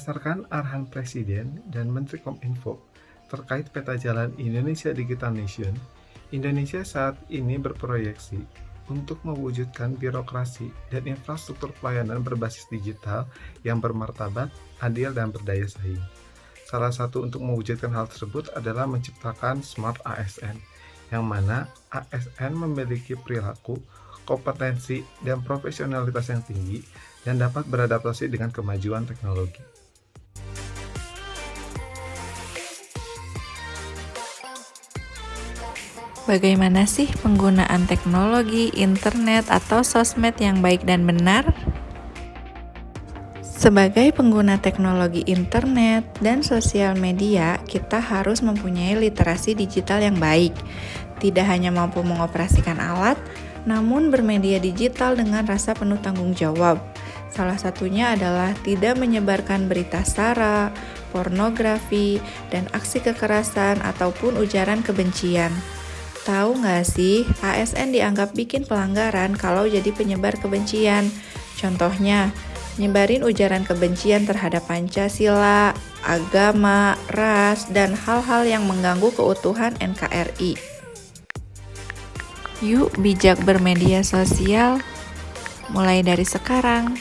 Berdasarkan arahan Presiden dan Menteri Kominfo terkait peta jalan Indonesia Digital Nation, Indonesia saat ini berproyeksi untuk mewujudkan birokrasi dan infrastruktur pelayanan berbasis digital yang bermartabat, adil, dan berdaya saing. Salah satu untuk mewujudkan hal tersebut adalah menciptakan Smart ASN, yang mana ASN memiliki perilaku, kompetensi, dan profesionalitas yang tinggi dan dapat beradaptasi dengan kemajuan teknologi. Bagaimana sih penggunaan teknologi, internet, atau sosmed yang baik dan benar? Sebagai pengguna teknologi internet dan sosial media, kita harus mempunyai literasi digital yang baik. Tidak hanya mampu mengoperasikan alat, namun bermedia digital dengan rasa penuh tanggung jawab. Salah satunya adalah tidak menyebarkan berita sara, pornografi, dan aksi kekerasan ataupun ujaran kebencian. Tahu nggak sih, ASN dianggap bikin pelanggaran kalau jadi penyebar kebencian. Contohnya, nyebarin ujaran kebencian terhadap Pancasila, agama, ras, dan hal-hal yang mengganggu keutuhan NKRI. Yuk bijak bermedia sosial, mulai dari sekarang.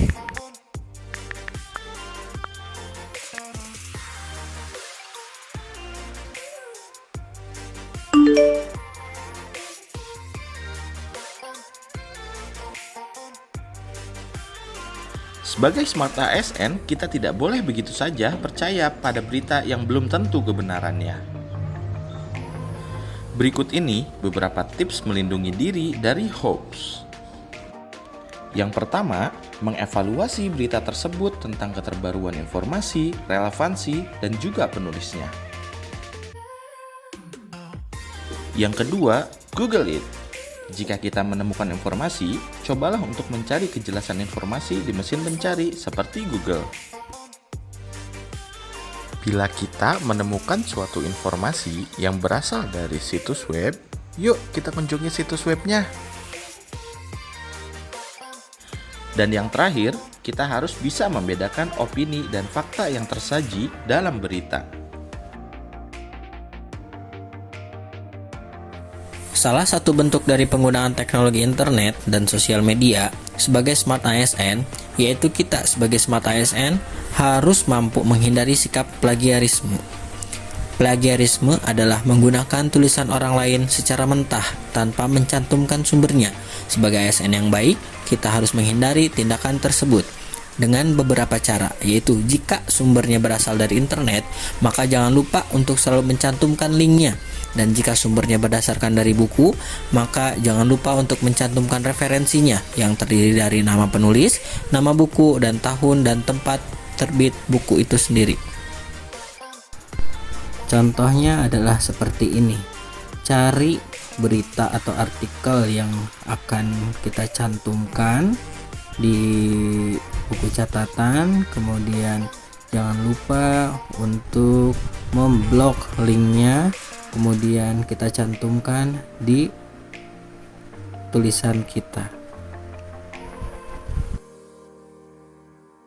Sebagai Smart ASN, kita tidak boleh begitu saja percaya pada berita yang belum tentu kebenarannya. Berikut ini beberapa tips melindungi diri dari hoax. Yang pertama, mengevaluasi berita tersebut tentang keterbaruan informasi, relevansi, dan juga penulisnya. Yang kedua, Google it. Jika kita menemukan informasi, cobalah untuk mencari kejelasan informasi di mesin pencari seperti Google. Bila kita menemukan suatu informasi yang berasal dari situs web, yuk kita kunjungi situs webnya. Dan yang terakhir, kita harus bisa membedakan opini dan fakta yang tersaji dalam berita. Salah satu bentuk dari penggunaan teknologi internet dan sosial media sebagai Smart ASN, yaitu kita sebagai Smart ASN harus mampu menghindari sikap plagiarisme. Plagiarisme adalah menggunakan tulisan orang lain secara mentah tanpa mencantumkan sumbernya. Sebagai ASN yang baik, kita harus menghindari tindakan tersebut dengan beberapa cara, yaitu jika sumbernya berasal dari internet, maka jangan lupa untuk selalu mencantumkan linknya. Dan jika sumbernya berdasarkan dari buku, maka jangan lupa untuk mencantumkan referensinya yang terdiri dari nama penulis, nama buku, dan tahun dan tempat terbit buku itu sendiri. Contohnya adalah seperti ini. Cari berita atau artikel yang akan kita cantumkan di buku catatan, kemudian jangan lupa untuk memblok linknya, kemudian kita cantumkan di tulisan kita.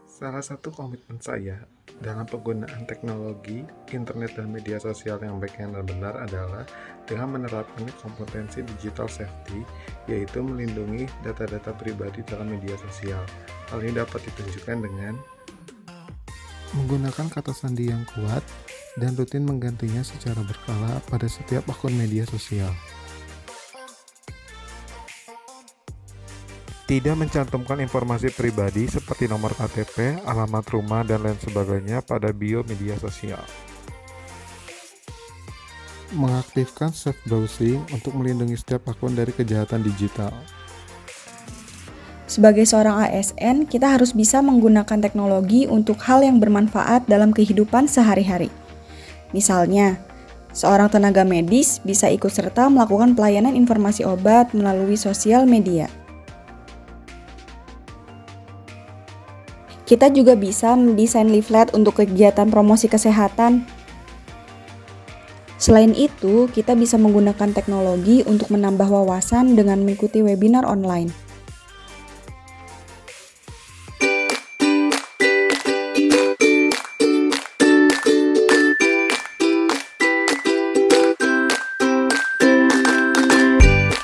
Salah satu komitmen saya dalam penggunaan teknologi, internet, dan media sosial yang baik dan benar adalah dengan menerapkan kompetensi digital safety, yaitu melindungi data-data pribadi dalam media sosial. Hal ini dapat ditunjukkan dengan menggunakan kata sandi yang kuat dan rutin menggantinya secara berkala pada setiap akun media sosial. Tidak mencantumkan informasi pribadi seperti nomor KTP, alamat rumah, dan lain sebagainya pada bio media sosial. Mengaktifkan safe browsing untuk melindungi setiap akun dari kejahatan digital. Sebagai seorang ASN, kita harus bisa menggunakan teknologi untuk hal yang bermanfaat dalam kehidupan sehari-hari. Misalnya, seorang tenaga medis bisa ikut serta melakukan pelayanan informasi obat melalui sosial media. Kita juga bisa mendesain leaflet untuk kegiatan promosi kesehatan. Selain itu, kita bisa menggunakan teknologi untuk menambah wawasan dengan mengikuti webinar online.